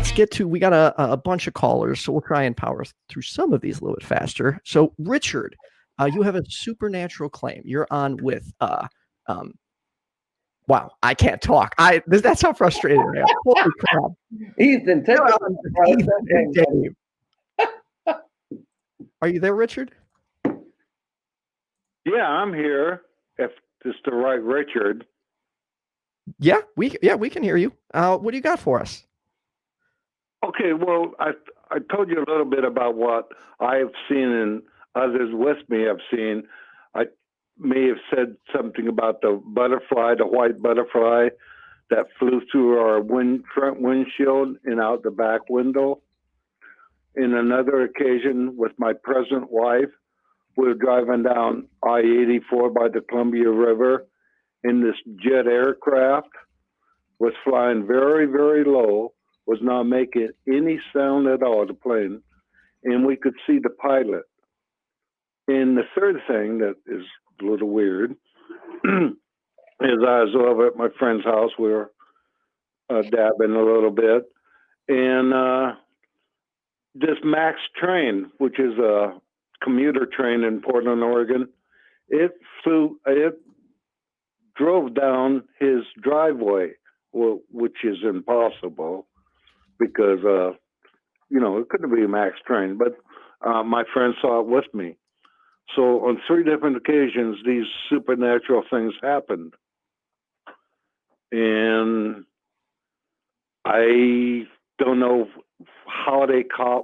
let's get to, we got a bunch of callers, so we'll try and power through some of these a little bit faster. So Richard, you have a supernatural claim. You're on with, wow, I can't talk. That's how frustrated I am. Holy crap. Ethan, Are you there, Richard? Yeah, I'm here. If it's the right Richard. Yeah, we can hear you. What do you got for us? Okay, well, I told you a little bit about what I've seen and others with me have seen. I may have said something about the butterfly, the white butterfly that flew through our front windshield and out the back window. In another occasion with my present wife, we were driving down I-84 by the Columbia River, and this jet aircraft was flying very, very low, was not making any sound at all, the plane, and we could see the pilot. And the third thing that is a little weird is I was over at my friend's house. We were dabbing a little bit, and this MAX train, which is a commuter train in Portland, Oregon, it drove down his driveway, which is impossible because, it couldn't be a MAX train, but my friend saw it with me. So on 3 different occasions, these supernatural things happened. And I don't know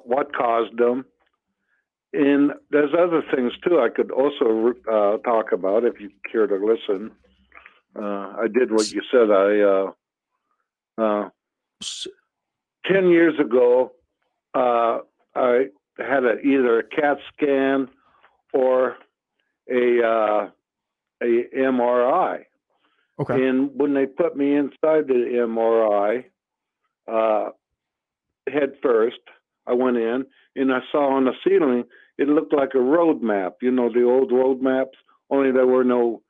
what caused them. And there's other things too I could also talk about if you care to listen. I did what you said. 10 years ago, I had either a CAT scan or a MRI. Okay. And when they put me inside the MRI, head first, I went in and I saw on the ceiling, it looked like a road map, the old road maps, only there were no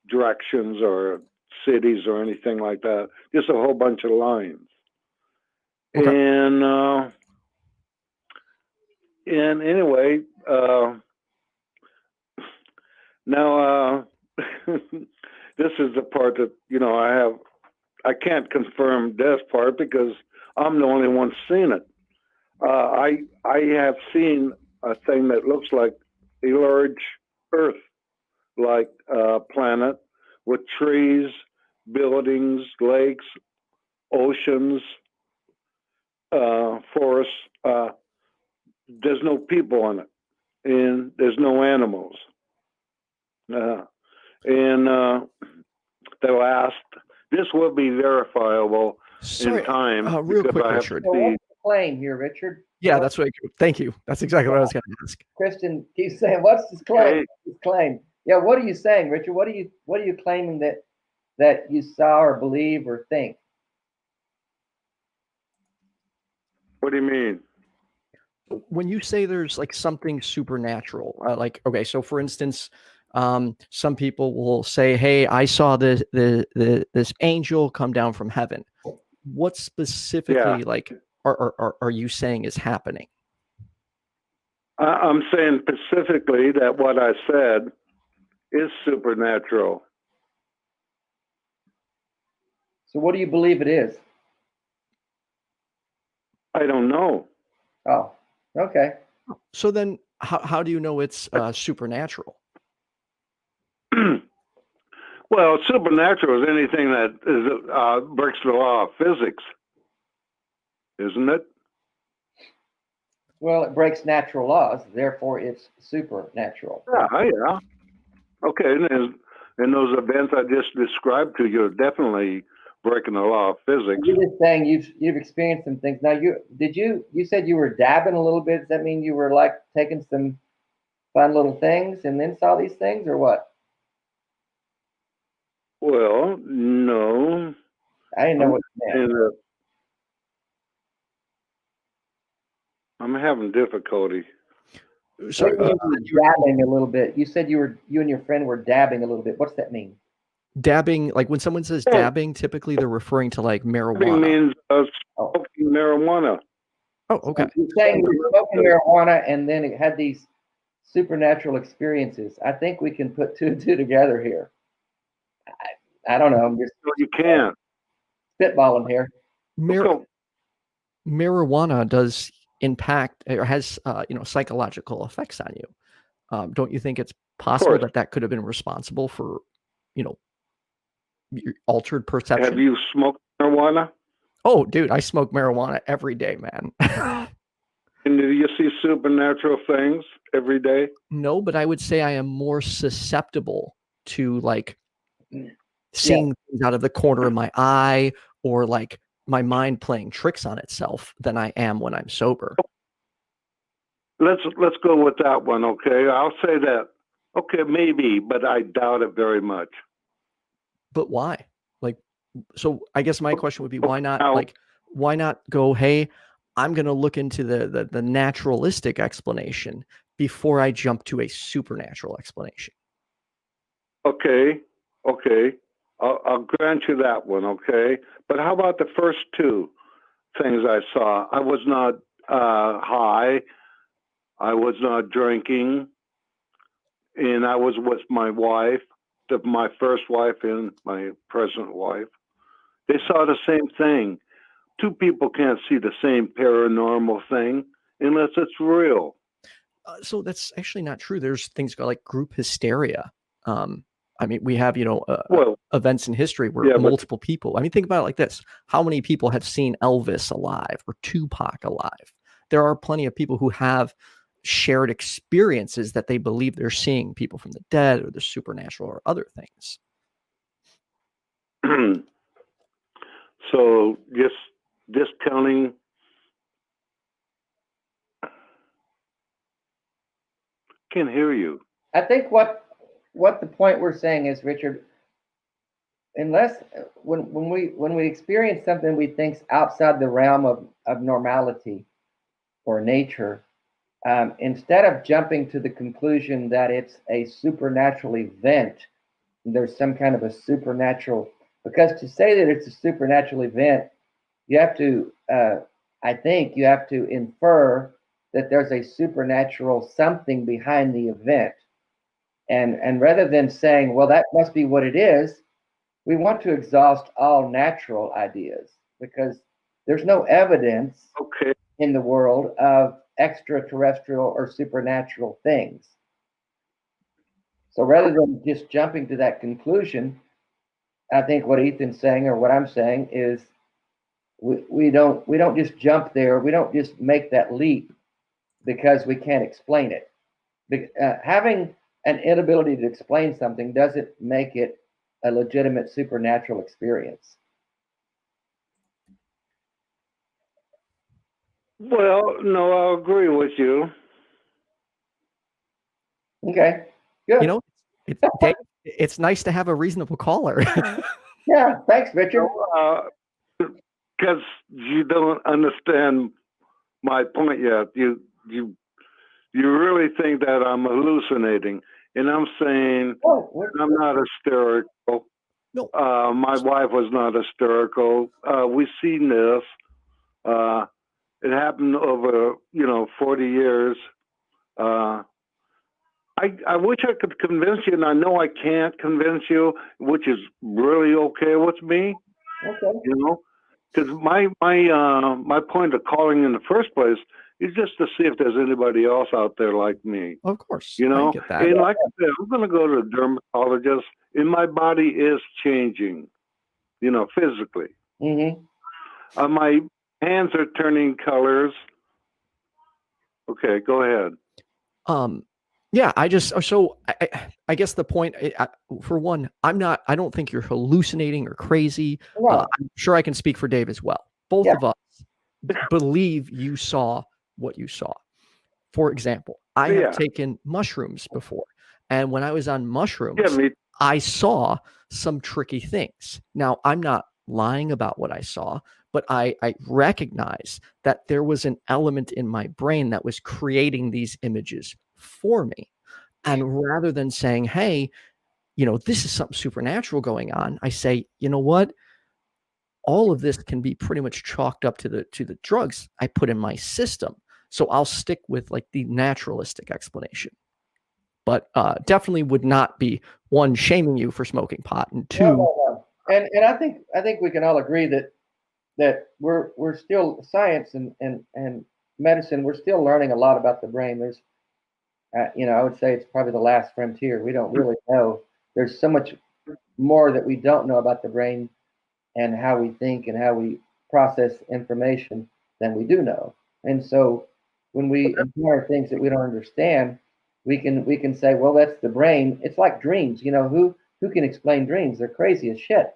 directions or cities or anything like that, just a whole bunch of lines. Okay. And anyway, now this is the part that, I can't confirm this part because I'm the only one seen it. I have seen a thing that looks like a large Earth-like planet with trees, buildings, lakes, oceans, forests. There's no people on it, and there's no animals. The last, this will be verifiable in time. Real quick, Richard. So what's the claim here, Richard? Yeah, that's what. Thank you. That's exactly what I was going to ask. Kristen keeps saying, "What's his claim?" Okay. His claim. Yeah, what are you saying, Richard? What are you claiming that you saw or believe or think? What do you mean? When you say there's like something supernatural, okay, so for instance, some people will say, "Hey, I saw this angel come down from heaven." What specifically, are you saying is happening? I'm saying specifically that what I said is supernatural. So, what do you believe it is? I don't know. Oh, okay. So then, how do you know it's supernatural? Well, supernatural is anything that is breaks the law of physics, isn't it? Well, it breaks natural laws, therefore it's supernatural. Yeah. Okay, and those events I just described to you are definitely breaking the law of physics. You're just saying you've experienced some things. Now, you said you were dabbing a little bit. Does that mean you were like taking some fun little things and then saw these things, or what? Well, no. I didn't know what you meant. I'm having difficulty. Sorry, you were dabbing a little bit. You said you and your friend were dabbing a little bit. What's that mean? Dabbing, like when someone says dabbing, typically they're referring to like marijuana. Dabbing means Oh, smoking marijuana. Oh, okay. you're saying you were smoking marijuana and then it had these supernatural experiences. I think we can put two and two together here. I don't know. I'm just No, you can't. spitballing here. So, Marijuana does impact or has psychological effects on you. Don't you think it's possible course. that could have been responsible for your altered perception? have you smoked marijuana? Oh, dude, I smoke marijuana every day, man. And do you see supernatural things every day? No, but I would say I am more susceptible to like seeing things out of the corner of my eye or like my mind playing tricks on itself than I am when I'm sober. Let's go with that one, okay? I'll say that. Okay, maybe, but I doubt it very much. But why? Like, so I guess my question would be, why not? Now- Like, why not go, hey, I'm going to look into the naturalistic explanation before I jump to a supernatural explanation? Okay. I'll grant you that one, okay? But how about the first two things I saw? I was not high. I was not drinking. And I was with my wife, my first wife and my present wife. They saw the same thing. Two people can't see the same paranormal thing unless it's real. So that's actually not true. There's things called like group hysteria. I mean, we have, events in history where multiple people, I mean, think about it like this. How many people have seen Elvis alive or Tupac alive? There are plenty of people who have shared experiences that they believe they're seeing people from the dead or the supernatural or other things. So just discounting. Can't hear you. I think what the point we're saying is, Richard, unless when we experience something we think's outside the realm of normality or nature, instead of jumping to the conclusion that it's a supernatural event, there's some kind of a supernatural, because to say that it's a supernatural event, you have to, I think you have to infer that there's a supernatural something behind the event. And rather than saying, well, that must be what it is, we want to exhaust all natural ideas because there's no evidence in the world of extraterrestrial or supernatural things. So rather than just jumping to that conclusion, I think what Ethan's saying or what I'm saying is we don't just jump there. We don't just make that leap because we can't explain it. Having an inability to explain something doesn't make it a legitimate supernatural experience. Well, no, I'll agree with you. Okay, good. You know, it's nice to have a reasonable caller. Yeah, thanks, Richard. Because you don't understand my point yet. You really think that I'm hallucinating, and I'm saying I'm not hysterical. No. My wife was not hysterical. We've seen this. It happened over 40 years. I wish I could convince you, and I know I can't convince you, which is really okay with me. Okay. Because my point of calling in the first place is just to see if there's anybody else out there like me. Of course. I get that. And like I said, I'm going to go to a dermatologist, and my body is changing, physically. Mm-hmm. My hands are turning colors. Okay, go ahead. Yeah, I guess the point, for one, I don't think you're hallucinating or crazy. No. I'm sure I can speak for Dave as well. Both of us believe you saw what you saw. For example, I have taken mushrooms before. And when I was on mushrooms, I saw some tricky things. Now, I'm not lying about what I saw, but I recognize that there was an element in my brain that was creating these images for me. And rather than saying, hey, this is something supernatural going on, I say, you know what? all of this can be pretty much chalked up to the drugs I put in my system. So I'll stick with like the naturalistic explanation. But definitely would not be, one, shaming you for smoking pot, and two, No. And I think we can all agree that we're still science and medicine. We're still learning a lot about the brain. There's, I would say it's probably the last frontier. We don't really know. There's so much more that we don't know about the brain and how we think and how we process information than we do know. And so when we encounter things that we don't understand, we can say, well, that's the brain. It's like dreams. Who can explain dreams? They're crazy as shit.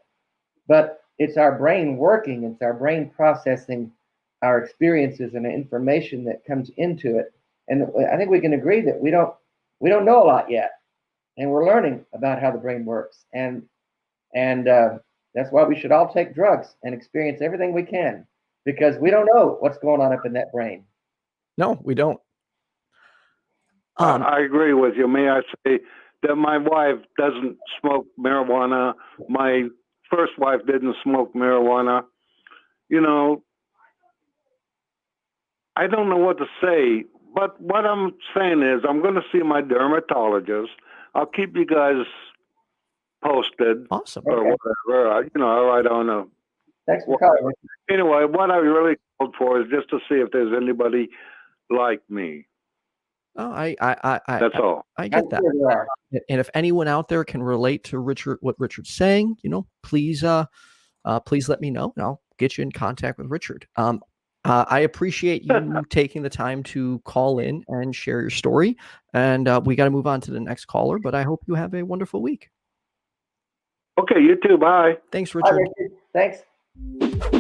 But it's our brain working. It's our brain processing our experiences and the information that comes into it. And I think we can agree that we don't know a lot yet, and we're learning about how the brain works. And that's why we should all take drugs and experience everything we can, because we don't know what's going on up in that brain. no, we don't. I agree with you. May I say that my wife doesn't smoke marijuana. My first wife didn't smoke marijuana. I don't know what to say, but what I'm saying is I'm going to see my dermatologist. I'll keep you guys posted. Awesome. Or whatever. I'll write on a. Thanks for calling. Anyway, what I really called for is just to see if there's anybody like me. Oh, That's all. I get that. Sure. And if anyone out there can relate to what Richard's saying, please let me know, and I'll get you in contact with Richard. I appreciate you taking the time to call in and share your story. And we got to move on to the next caller, but I hope you have a wonderful week. Okay, you too. Bye. Thanks, Hi, Richard. Richard. Thanks.